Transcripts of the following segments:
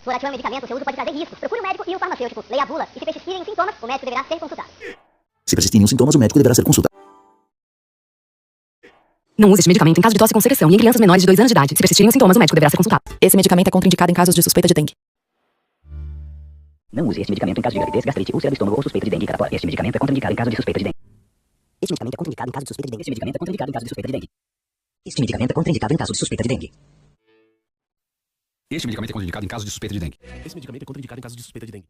Loratil é um medicamento, seu uso pode trazer riscos. Procure um médico e o farmacêutico. Leia a bula. E se persistirem os sintomas, o médico deverá ser consultado. Se persistirem os sintomas, o médico deverá ser consultado. Não use este medicamento em caso de tosse com secreção e em crianças menores de 2 anos de idade. Se persistirem os sintomas, o médico deverá ser consultado. Esse medicamento é contraindicado em casos de suspeita de dengue. Não use este medicamento em caso de gravidez, gastrite, úlcera do estômago ou suspeita de dengue e catapora. Este medicamento é contraindicado em caso de suspeita de dengue. Este medicamento é contraindicado em caso de suspeita de dengue. Este medicamento é contraindicado em caso de suspeita de dengue. Este medicamento é contraindicado em caso de suspeita de dengue. Este medicamento é contraindicado em caso de suspeita de dengue. Esse medicamento é contraindicado em caso de suspeita de dengue.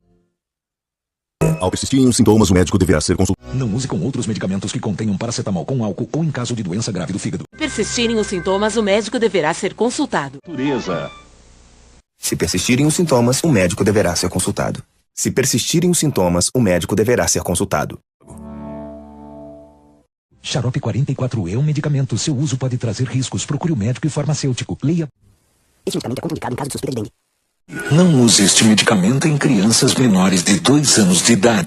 Ao persistirem os sintomas, o médico deverá ser consultado. Não use com outros medicamentos que contenham paracetamol com álcool ou em caso de doença grave do fígado. Persistirem os sintomas, o médico deverá ser consultado. Se persistirem os sintomas, o médico deverá ser consultado. Se persistirem os sintomas, o médico deverá ser consultado. Xarope 44 é um medicamento. Seu uso pode trazer riscos. Procure o médico e farmacêutico. Leia. Este medicamento é contraindicado em caso de suspeita de dengue. Não use este medicamento em crianças menores de 2 anos de idade.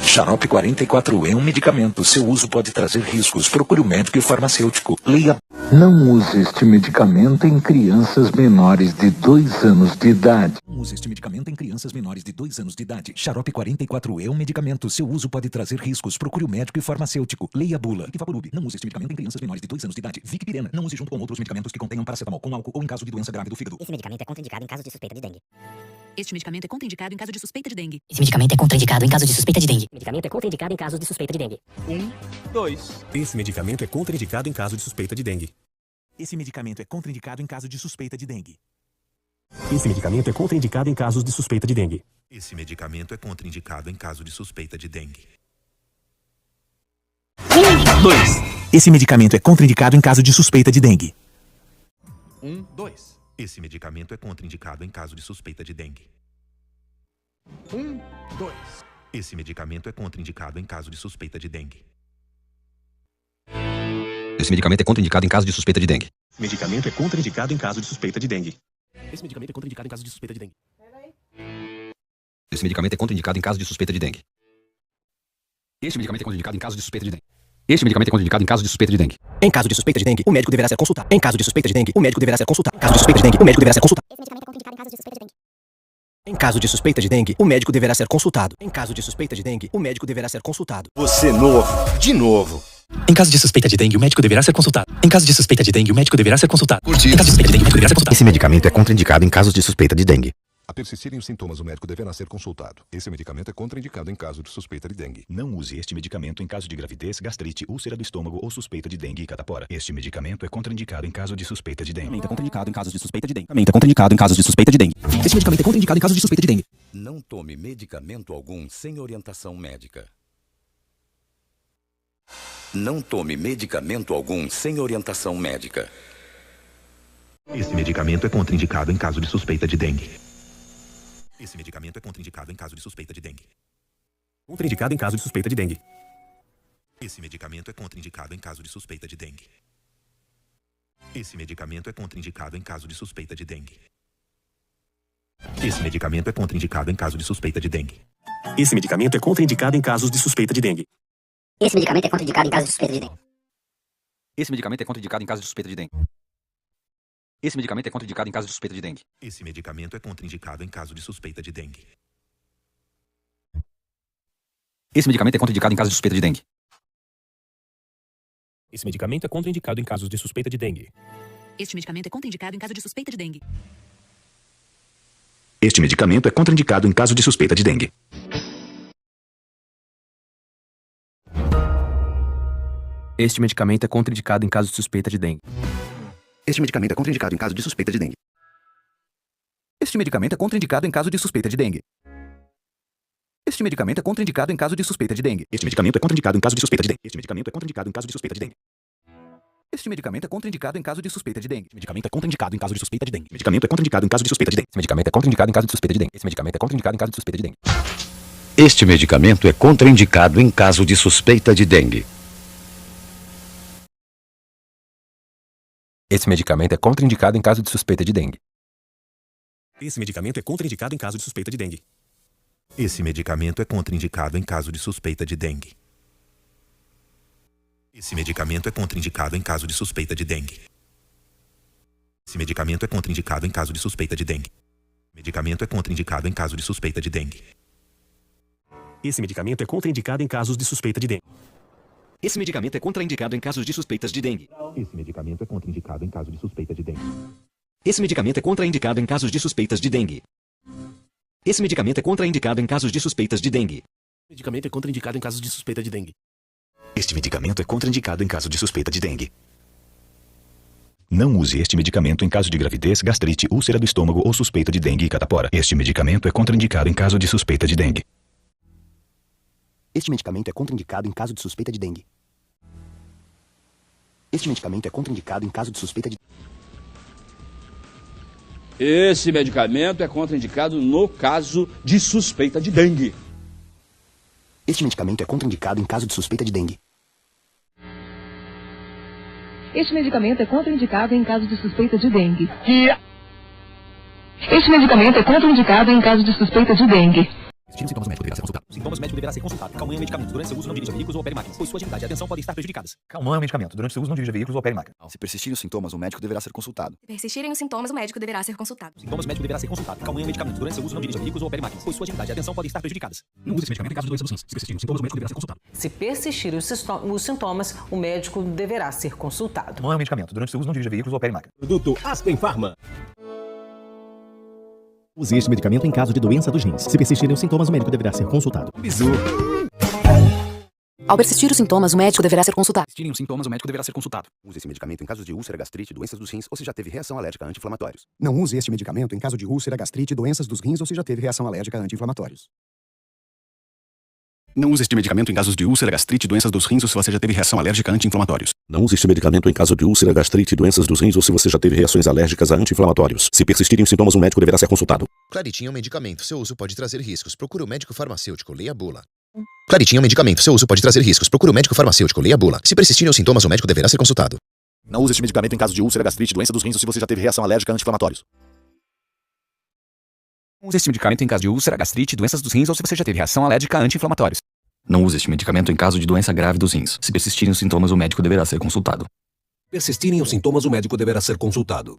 Xarope 44 é um medicamento. Seu uso pode trazer riscos. Procure o médico e farmacêutico. Leia. Não use este medicamento em crianças menores de 2 anos de idade. Não use este medicamento em crianças menores de 2 anos de idade. Xarope 44 é um medicamento. Seu uso pode trazer riscos. Procure o médico e farmacêutico. Leia a bula. Vaporub. Não use este medicamento em crianças menores de 2 anos de idade. Vicipirena. Não use junto com outros medicamentos que contenham paracetamol com álcool ou em caso de doença grave do fígado. Esse medicamento é contraindicado em caso de suspeita de dengue. Este medicamento é contraindicado em caso de suspeita de dengue. Esse medicamento é contraindicado em caso de suspeita de dengue. O medicamento é contraindicado em caso de suspeita de dengue. 2. Esse medicamento é contraindicado em caso de suspeita de dengue. Esse medicamento é contraindicado em caso de suspeita de dengue. Esse medicamento é contraindicado em casos de suspeita de dengue. Esse medicamento é contraindicado em caso de suspeita de dengue. 2. Esse medicamento é contraindicado em caso de suspeita de dengue. 2. Esse medicamento é contraindicado em caso de suspeita de dengue. 2. Esse medicamento é contraindicado em caso de suspeita de dengue. Esse medicamento é contraindicado em caso de suspeita de dengue. Esse medicamento é contraindicado em caso de suspeita de dengue. Esse medicamento é contraindicado em caso de suspeita de dengue. Esse medicamento é contraindicado em caso de suspeita de dengue. Este medicamento é contraindicado em caso de suspeita de dengue. Este medicamento é contraindicado em caso de suspeita de dengue. Em caso de suspeita de dengue, o médico deverá ser consultado. Em caso de suspeita de dengue, o médico deverá ser consultado. Em caso de suspeita de dengue, o médico deverá ser consultado. Esse medicamento é contraindicado em caso de suspeita de dengue. Em caso de suspeita de dengue, o médico deverá ser consultado. Em caso de suspeita de dengue, o médico deverá ser consultado. Você novo, de novo. Em caso de suspeita de dengue, o médico deverá ser consultado. Em caso de suspeita de dengue, o médico deverá ser consultado. Em caso de suspeita de dengue, o médico deverá ser consultado. Esse medicamento é contraindicado em caso de suspeita de dengue. A persistirem os sintomas, o médico deverá ser consultado. Esse medicamento é contraindicado em caso de suspeita de dengue. Não use este medicamento em caso de gravidez, gastrite, úlcera do estômago ou suspeita de dengue e catapora. Este medicamento é contraindicado em caso de suspeita de dengue. É contraindicado em casos de suspeita de dengue. É contraindicado em casos de suspeita de dengue. Esse medicamento é contraindicado em caso de suspeita de dengue. Não tome medicamento algum sem orientação médica. Não tome medicamento algum sem orientação médica. Esse medicamento é contraindicado em caso de suspeita de dengue. Esse medicamento é contraindicado em caso de suspeita de dengue. Contraindicado em caso de suspeita de dengue. Esse medicamento é contraindicado em caso de suspeita de dengue. Esse medicamento é contraindicado em caso de suspeita de dengue. Esse medicamento é contraindicado em caso de suspeita de dengue. Esse medicamento é contraindicado em casos de suspeita de dengue. Esse medicamento é contraindicado em caso de suspeita de dengue. Esse medicamento é contraindicado em caso de suspeita de dengue. Esse medicamento é contraindicado em caso de suspeita de dengue. Esse medicamento é contraindicado em caso de suspeita de dengue. Esse medicamento é contraindicado em caso de suspeita de dengue. Esse medicamento é contraindicado em casos de suspeita de dengue. Este medicamento é contraindicado em caso de suspeita de dengue. Este medicamento é contraindicado em caso de suspeita de dengue. Este medicamento é contraindicado em caso de suspeita de dengue. Este medicamento é contraindicado em caso de suspeita de dengue. Este medicamento é contraindicado em caso de suspeita de dengue. Este medicamento é contraindicado em caso de suspeita de dengue. Este medicamento é contraindicado em caso de suspeita de dengue. Este medicamento é contraindicado em caso de suspeita de dengue. Este medicamento é contraindicado em caso de suspeita de dengue. Este medicamento é contraindicado em caso de suspeita de dengue. Este medicamento é contraindicado em caso de suspeita de dengue. Esse medicamento é contraindicado em caso de suspeita de dengue. Esse medicamento é contraindicado em caso de suspeita de dengue. Este medicamento é contraindicado em caso de suspeita de dengue. Esse medicamento é contraindicado em caso de suspeita de dengue. Esse medicamento é contraindicado em caso de suspeita de dengue. Esse medicamento é contraindicado em caso de suspeita de dengue. Esse medicamento é contraindicado em caso de suspeita de dengue. Esse medicamento é contraindicado em caso de suspeita de dengue. Medicamento é contraindicado em caso de suspeita de dengue. Esse medicamento é contraindicado em casos de suspeita de dengue. Esse medicamento é contraindicado em casos de suspeitas de dengue. Esse medicamento é contraindicado em caso de suspeita de dengue. Esse medicamento é contraindicado em casos de suspeitas de dengue. Esse medicamento é contraindicado em casos de suspeitas de dengue. Esse medicamento é contraindicado em casos de suspeita de dengue. Este medicamento é contraindicado em caso de suspeita de dengue. Não use este medicamento em caso de gravidez, gastrite, úlcera do estômago ou suspeita de dengue e catapora. Este medicamento é contraindicado em caso de suspeita de dengue. Este medicamento é contraindicado em caso de suspeita de dengue. Este medicamento é contraindicado em caso de suspeita de... Esse medicamento é contraindicado no caso de suspeita de dengue. Este medicamento é contraindicado em caso de suspeita de dengue. Este medicamento é contraindicado em caso de suspeita de dengue. Este medicamento é contraindicado em caso de suspeita de dengue. Persistirem sintomas, o médico deverá ser consultado. Sintomas, o médico deverá ser consultado. Calmanha é medicamento. Durante seu uso, não dirija veículos ou opere máquinas, pois sua agilidade e atenção podem estar prejudicadas. Calmanha é medicamento. Durante seu uso, não dirija veículos ou opere máquinas. Se persistirem os sintomas, o médico deverá ser consultado. Se persistirem os sintomas, o médico deverá ser consultado. Sintomas, o médico deverá ser consultado. Calmanha é medicamento. Durante seu uso, não dirija veículos ou opere máquinas, pois sua agilidade e atenção podem estar prejudicadas. Não use esse medicamento em caso de doença dos rins. Se persistirem os sintomas, o médico deverá ser consultado. Se persistirem os sintomas, o médico deverá ser consultado. Calmanha é medicamento. Durante seu uso, não dirija veículos ou opere máquinas. Produto Aspen Pharma. Use este medicamento em caso de doença dos rins. Se persistirem os sintomas, o médico deverá ser consultado. Bizu. Ao persistir os sintomas, o médico deverá ser consultado. Se persistirem os sintomas, o médico deverá ser consultado. Use esse medicamento em casos de úlcera, gastrite, doenças dos rins ou se já teve reação alérgica a anti-inflamatórios. Não use este medicamento em caso de úlcera, gastrite, doenças dos rins ou se já teve reação alérgica a anti-inflamatórios. Não use este medicamento em casos de úlcera, gastrite, doenças dos rins ou se você já teve reação alérgica a anti-inflamatórios. Não use este medicamento em caso de úlcera, gastrite, doenças dos rins ou se você já teve reações alérgicas a anti-inflamatórios. Se persistirem os sintomas, o médico deverá ser consultado. Claritin é um medicamento. Seu uso pode trazer riscos. Procure o médico farmacêutico. Leia a bula. Claritin é um medicamento. Seu uso pode trazer riscos. Procure o médico farmacêutico. Leia a bula. Se persistirem os sintomas, o médico deverá ser consultado. Não use este medicamento em caso de úlcera, gastrite, doença dos rins ou se você já teve reação alérgica a anti-inflamatórios. Não use este medicamento em caso de úlcera, gastrite, doenças dos rins ou se você já teve reação alérgica a anti-inflamatórios. Não use este medicamento em caso de doença grave dos rins. Se persistirem os sintomas, o médico deverá ser consultado. Persistirem os sintomas, o médico deverá ser consultado.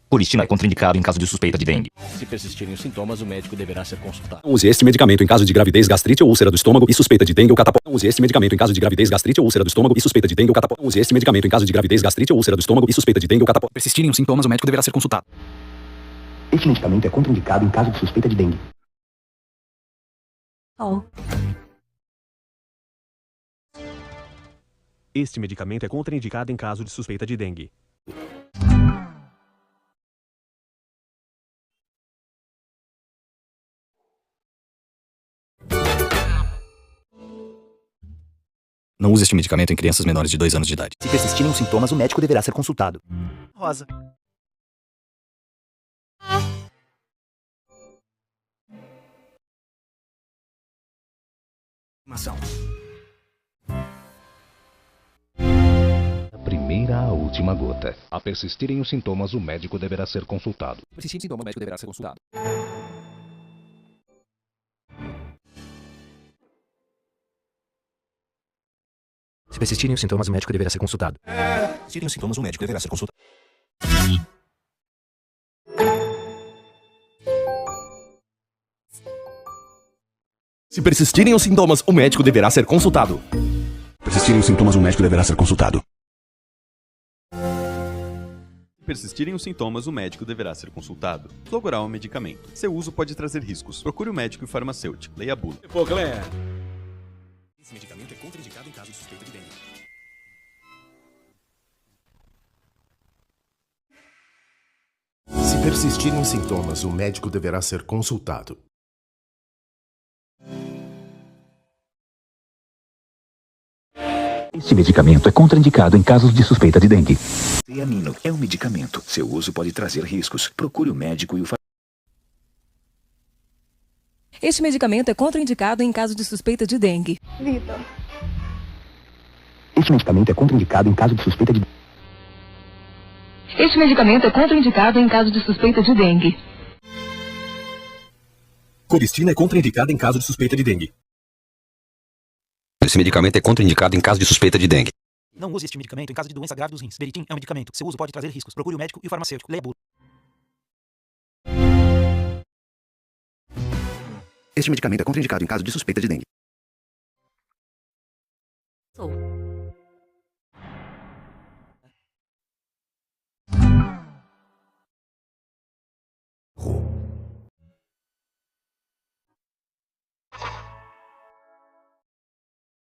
Coristina é contraindicado em caso de suspeita de dengue. Se persistirem os sintomas, o médico deverá ser consultado. Não use este medicamento em caso de gravidez, gastrite ou úlcera do estômago e suspeita de dengue ou catapora. Não use este medicamento em caso de gravidez, gastrite ou úlcera do estômago e suspeita de dengue ou catapora. Não use este medicamento em caso de gravidez, gastrite ou úlcera do estômago e suspeita de dengue ou catapora. Persistirem os sintomas, o médico deverá ser consultado. Este medicamento é contraindicado em caso de suspeita de dengue. Este medicamento é contraindicado em caso de suspeita de dengue. Não use este medicamento em crianças menores de 2 anos de idade. Se persistirem os sintomas, o médico deverá ser consultado. Rosa. Da primeira à última gota. A persistirem os sintomas, o médico deverá ser consultado. Persistirem os sintomas, o médico deverá ser consultado. Se persistirem os sintomas, o médico deverá ser consultado. Se persistirem os sintomas, o médico deverá ser consultado. Se persistirem os sintomas, o médico deverá ser consultado. Persistirem os sintomas, o médico deverá ser consultado. Se persistirem os sintomas, o médico deverá ser consultado. Flogoral é um medicamento. Seu uso pode trazer riscos. Procure o médico e farmacêutico. Leia a bula. Esse medicamento é contraindicado em caso de suspeita de dengue. Se persistirem os sintomas, o médico deverá ser consultado. Este medicamento é contraindicado em casos de suspeita de dengue. Ciamino é um medicamento. Seu uso pode trazer riscos. Procure o médico e o Este medicamento é contraindicado em caso de suspeita de dengue. Vitor. Este medicamento é contraindicado em caso de suspeita de... Este medicamento é contraindicado em caso de suspeita de dengue. Coristina é contraindicada em caso de suspeita de dengue. Esse medicamento é contraindicado em caso de suspeita de dengue. Não use este medicamento em caso de doença grave dos rins. Beritim é um medicamento. Seu uso pode trazer riscos. Procure o médico e o farmacêutico. Leia a bula. Este medicamento é contraindicado em caso de suspeita de dengue.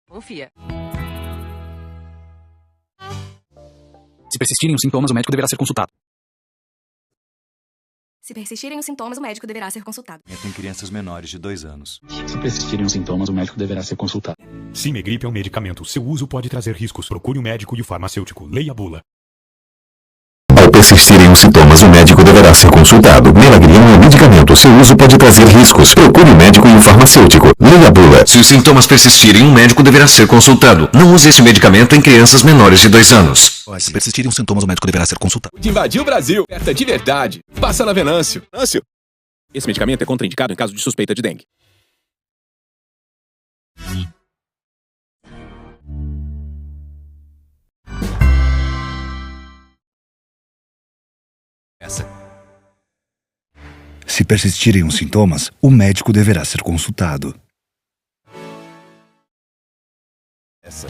Confia. Se persistirem os sintomas, o médico deverá ser consultado. Se persistirem os sintomas, o médico deverá ser consultado. Em crianças menores de 2 anos. Se persistirem os sintomas, o médico deverá ser consultado. Cimegripe é um medicamento. Seu uso pode trazer riscos. Procure o médico e o farmacêutico. Leia a bula. Ao persistirem os sintomas, o médico deverá ser consultado. Melagrina é um medicamento. Seu uso pode trazer riscos. Procure o médico e o farmacêutico. Leia a bula. Se os sintomas persistirem, um médico deverá ser consultado. Não use este medicamento em crianças menores de 2 anos. Se persistirem os sintomas, o médico deverá ser consultado. De invadir o Brasil, aperta de verdade. Passa na Venâncio. Venâncio. Esse medicamento é contraindicado em caso de suspeita de dengue. Se persistirem os sintomas, o médico deverá ser consultado. Essa.